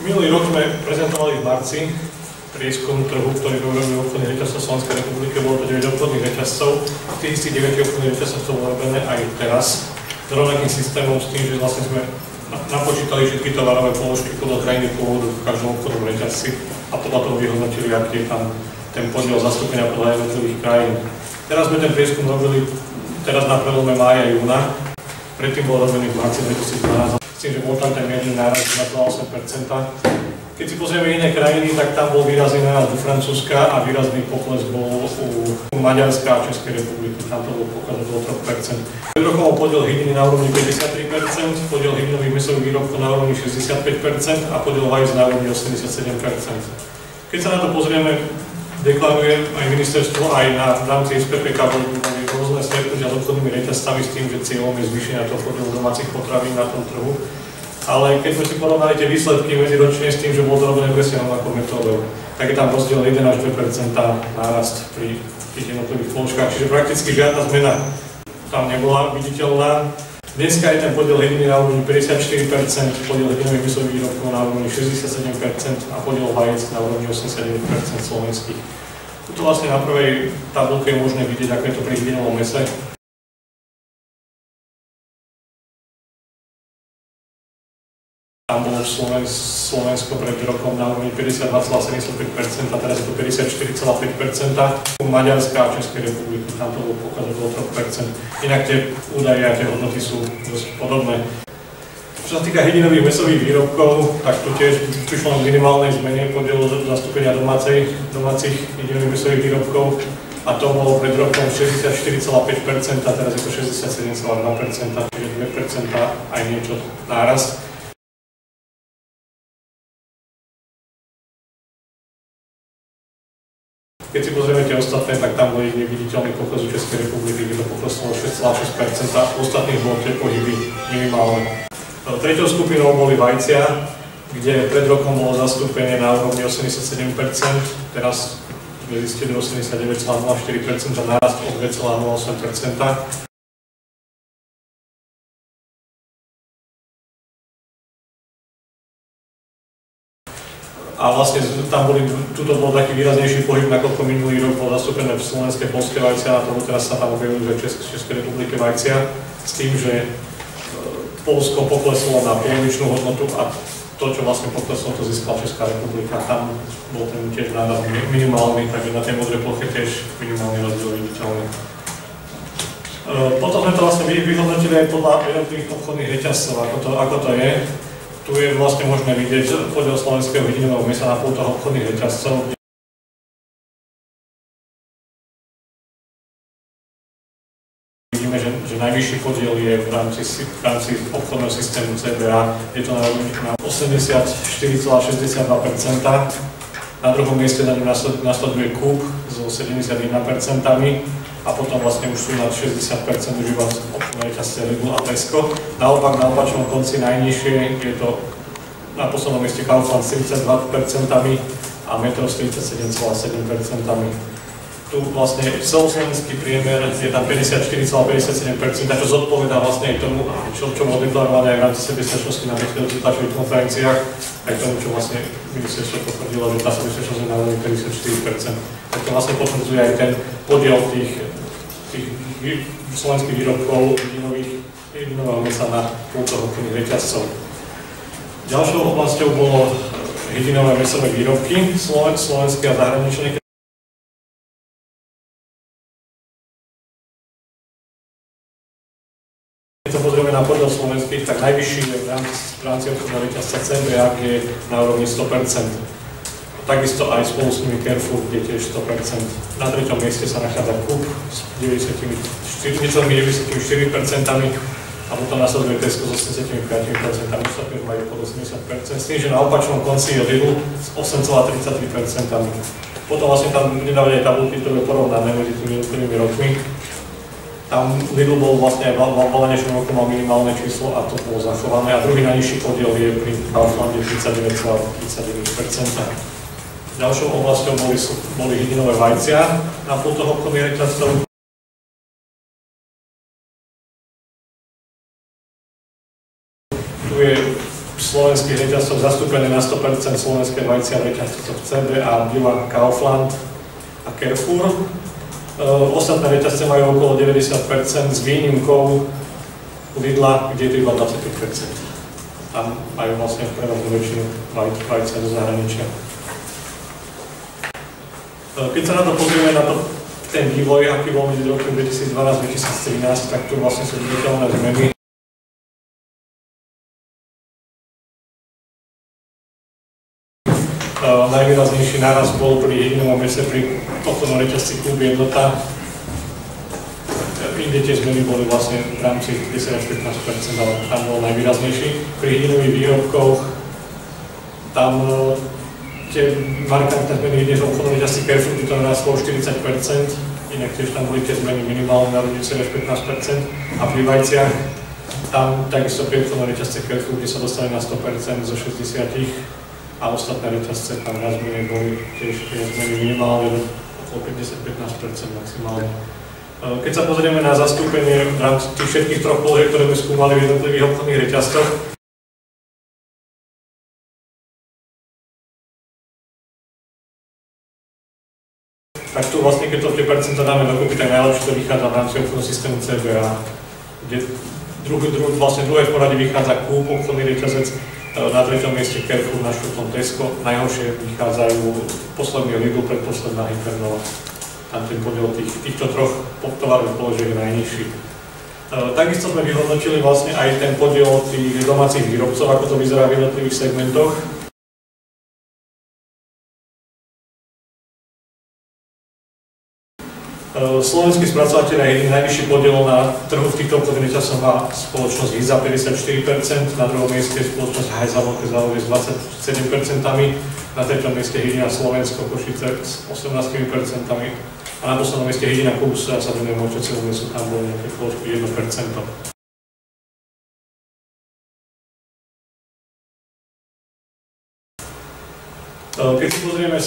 Minulý rok sme prezentovali v marci prieskum trhu, ktorý robil obchodný reťazca Slovenskej republiky, bolo to 9 obchodných reťazcov. Tých istých 9 obchodných reťazcov bolo robené aj teraz s rovnakým systémom, s tým, že vlastne sme napočítali všetky tovarové položky podľa krajiny pôvodu v každom obchodnom reťazci a podľa toho vyhodnotili, aký je tam ten podiel zastúpenia podľa jednotlivých krajín. Teraz sme ten prieskum robili teraz na prelome mája a júna, predtým bol robený v marci 2012, s tým, že bol tam ten mierny náraz na 8%. Keď si pozrieme iné krajiny, tak tam bol výrazný nárast u Francúzska a výrazný pokles bol u Maďarska a Českej republiky, tam to bol pokles do 3%. Pred rokom podiel hydiny na úrovni 53%, podiel hydinových mäsových výrobkov na úrovni 65% a podiel vajíc na úrovni 87%. Keď sa na to pozrieme, deklaruje aj ministerstvo, aj v rámci SPPK boli rôzne stretnutia s obchodnými reťazcami s tým, že cieľom je zvýšenia toho podielu domácich potravín na tom trhu. Ale keď sme si porovnali tie výsledky medziročne s tým, že bolo to robené presne rovnakou metódou, tak je tam rozdiel 1 až 2% nárast pri tých jednotlivých položkách, čiže prakticky žiadna zmena tam nebola viditeľná. Dneska je ten podiel hydiny na úrovni 54%, podiel hydinových mäsových výrobkov na úrovni 67% a podiel vajíc na úrovni 89% slovenských. Tuto vlastne na prvej tabulke je možné vidieť, ako je to pri hydinovom mäse. Tam bolo Slovensko pred rokom na úrovni 52,75% a teraz je to 54,5%. U Maďarska a Českej republiky tam to bolo pokles do 3%. Inak tie údaje a tie hodnoty sú dosť podobné. Čo sa týka hydinových mäsových výrobkov, tak tu tiež prišlo na minimálnej zmene podielu zastúpenia domácich hydinových mäsových výrobkov a to bolo pred rokom 64,5% a teraz je to 67,2%, čiže 2% aj niečo nárast. Keď si pozrieme tie ostatné, tak tam boli neviditeľný pokles u Českej republiky, kde to pokleslo 6,6%, a u ostatných bolo tie pohyby minimálne. Treťou skupinou boli vajcia, kde pred rokom bolo zastúpenie na úrovni 87%, teraz sme zistili 89,04% a nárast o 2,08%. A vlastne tam tuto bol taký výraznejší pohyb, nakoľko minulý rok bol zastúpené v slovenské polské vajcia, a tomu teraz sa tam objavujú aj Českej republike vajcia, s tým, že Poľsko pokleslo na polovičnú hodnotu a to, čo vlastne pokleslo, to získala Česká republika. Tam bol ten tiež náraz minimálny, takže na tej modrej ploche tiež minimálny rozdiel viditeľný. Potom sme to vlastne vyhodnotili aj podľa jednotlivých obchodných reťazcov, ako to je. Tu je vlastne možné vidieť podiel slovenského hydinového mäsa na pôl toho obchodných reťazcov. Vidíme, že najvyšší podiel je v rámci obchodného systému CBA, je to na 84,62%. Na druhom mieste na ňom nasleduje Coop so 71%. A potom vlastne už sú na 60% už iba obchodné reťazce Lidl a Tesco. Naopak na opačnom konci najnižšie je to na poslednom mieste Kaufland s 32% a Metro s 37,7%. Tu vlastne celoslovenský priemer je tam 54,57%, čo zodpovedá vlastne aj tomu, čo bolo deklarované aj v rámci sebezpečnosti na niektorých tlačových konferenciách, aj tomu, čo vlastne ministerstvo potvrdilo, že tá sebezpečnosť je na úrovni 54%. Tak to vlastne potvrdzuje aj ten podiel tých slovenských výrobkov hydinového mäsa na pôltoch obchodných reťazcov. Ďalšou oblasťou bolo hydinové mäsové výrobky, slovenské a zahraničné. Keď sa pozrieme na podiel slovenských, tak najvyšší je v rámci obchodného reťazca CBA, kde je na úrovni 100%. Takisto aj spolu s nimi Carrefour, kde tiež 100%. Na treťom mieste sa nachádza Coop s 94% a potom nasleduje Tesco s 85%, ostatní majú pod 80%, s tým, že na opačnom konci je Lidl s 8,33%. Potom vlastne tam nedávali aj tabulky, ktoré porovnáme medzi tými jednotlivými rokmi. Tam Lidl bol vlastne aj v volenejšom roku mal minimálne číslo a to bolo zachované a druhý najnižší podiel je pri Kauflande 39,39%. Ďalšou oblasťou boli hydinové vajcia na pôl toho obchodných reťazcov. Tu je slovenských reťazcov zastúpené na 100% slovenské vajcia reťazcov CB a Billa, Kaufland a Carrefour. Ostatné reťazce majú okolo 90% s výnimkou Lidla, kde je to iba 25%. Tam majú vlastne prevažnú väčšinu vajcia do zahraničia. Keď sa na to pozrieme, na ten vývoj, aký bol medzi rokom 2012-2013, tak tu vlastne sú viditeľné zmeny. Najvýraznejší nárast bol pri jedinovom mese pri obchodnom reťazci Klub Jednota. Inde tie zmeny boli vlastne v rámci 10-15%, ale tam bol najvýraznejší. Pri hydinových výrobkoch tam tie markantné zmeny jedine v obchodnom reťazci Carrefour, to narastlo 40%, inak tiež tam boli tie zmeny minimálne na 10-15%. A pri vajciach tam takisto pri obchodnom reťazci Carrefour, kde sa dostali na 100% zo 60%, a ostatné reťazce tam raz menej boli tiež tie zmeny minimálne okolo 50-15% maximálne. Keď sa pozrieme na zastúpenie v rámci tých všetkých troch položiek, ktoré sme skúmali v jednotlivých obchodných reťazcoch, tak tu vlastne, keď to tie percentá dáme dokopy, tak najlepšie to vychádza v rámci obchodného systému CBA, kde druhé v poradí vychádza Coop, obchodný reťazec, na treťom mieste Carrefour, na štvrtom Tesco, najhoršie vychádzajú posledný Lidl, predposledná Hypernova. Tam ten podiel týchto troch tovarových položiek je najnižší. Takisto sme vyhodnotili vlastne aj ten podiel tých domácich výrobcov, ako to vyzerá v jednotlivých segmentoch. Slovenskí spracovateľia jedný najvyšší podiel na trhu v týchto obchodných reťazcoch má spoločnosť Hiza 54%, na druhom mieste spoločnosť Hajza Veľké zálohy s 27%, na treťom mieste Hydina Slovensko Košice s 18%, a na poslednom mieste Hydina Kubus, ja sa venujem očaceľu mesu, tam bolo nejaké položky 1%. Keď si pozrieme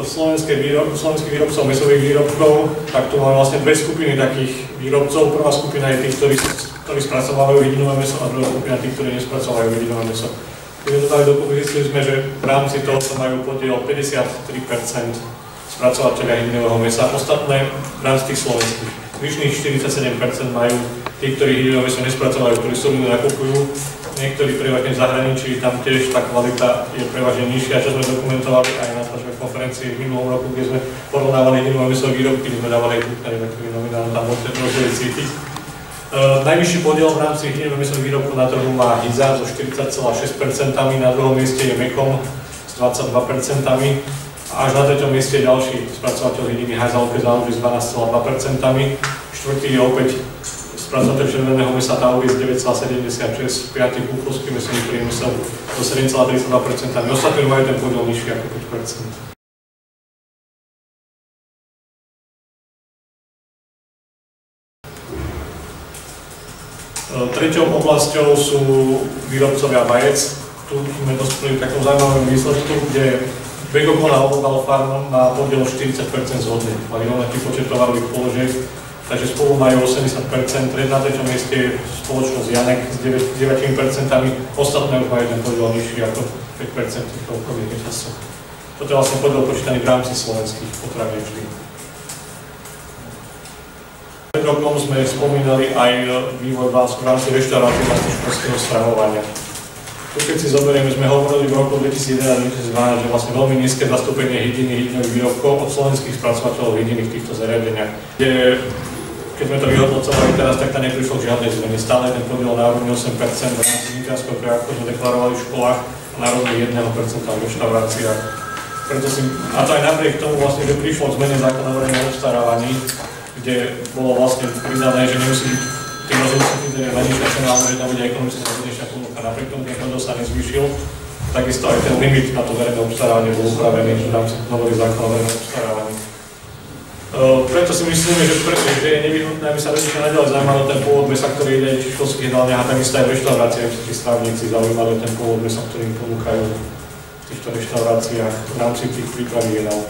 slovenských výrobcov mesových výrobkov, tak tu máme vlastne dve skupiny takých výrobcov. Prvá skupina je tých, ktorí spracovávajú hydinové mäso, a druhá skupina tých, ktorí nespracovávajú hydinové mäso. Keď to dali dokopy, zistili sme, že v rámci tohoto majú podiel 53% spracovateľia hydinového mäsa, ostatné v rámci tých slovenských. Zvyšných 47% majú tí, ktorí hydinové mäso nespracovajú, ktorí solidne nakupujú. Niektorí prevažne v zahraničí, tam tiež tá kvalita je prevažne nižšia, čo sme dokumentovali aj na tlačovej konferencii v minulom roku, kde sme porovnávali hydinové mäsové výrobky, kde sme dávali aj kúpne, taký nominálne tam bol ten rozdiel cítiť. Najvyšší podiel v rámci hydinových mäsových výrobkov na trhu má Hiza so 40,6%, na druhom mieste je Mekom s 22%, a až na treťom mieste je ďalší spracovateľ hydiny Hajza Veľké zálohy s 12,2%, štvrtý je opäť spracovateľ červeného mäsa Tauris 9,76%, piatý kúpolský mäsový priemysel so 7,32%. Ostatní majú ten podiel nižší ako 5%. Treťou oblasťou sú výrobcovia vajec. Tu sme dospeli k takom zaujímavému výsledku, kde Begokona Oval Farm má podiel 40% zhodný. Mali rovnaký počet tovarových položiek, takže spolu majú 80%, na treťom mieste je spoločnosť Janek s 9%, ostatné už majú ten podiel nižší ako 5% v týchto obchodných reťazcoch. Toto je vlastne podiel počítaný v rámci slovenských potravín vždy. Pred rokom sme spomínali aj vývoj v rámci reštaurácie vlastne školského stravovania. Tu keď si zoberieme, sme hovorili v roku 2011-2012, že vlastne veľmi nízke zastúpenie hydinových výrobkov od slovenských spracovateľov hydiny v týchto zariadeniach. Keď sme to vyhodnocovali teraz, tak tam neprišlo k žiadnej zmene. Stále ten podiel na úrovni 8% v rámci nitrianského prejaku sme deklarovali v školách a na úrovni 1% v reštauráciách. A to aj napriek tomu vlastne, že prišlo k zmene zákona o verejnom obstarávaní, kde bolo vlastne priznané, že nemusí byť tým rozhodnutím kritériom najnižšia cena, ale že tam bude ekonomicky najnižšia ponuka. Napriek tomu ten podiel sa nezvýšil, takisto aj ten limit na to verejné obstarávanie bol upravený v rámci novely zákona o verejnom obstarávaní. Preto si myslíme, že je nevyhnutné, aby sa rodičia naďalej zaujímali o ten pôvod mäsa, ktorý ide v školských jedálniach, a takisto aj v reštauráciách, aby sa tí strávníci zaujímali o ten pôvod mäsa, ktorý im ponúkajú v týchto reštauráciách v rámci tých prípravy jedál.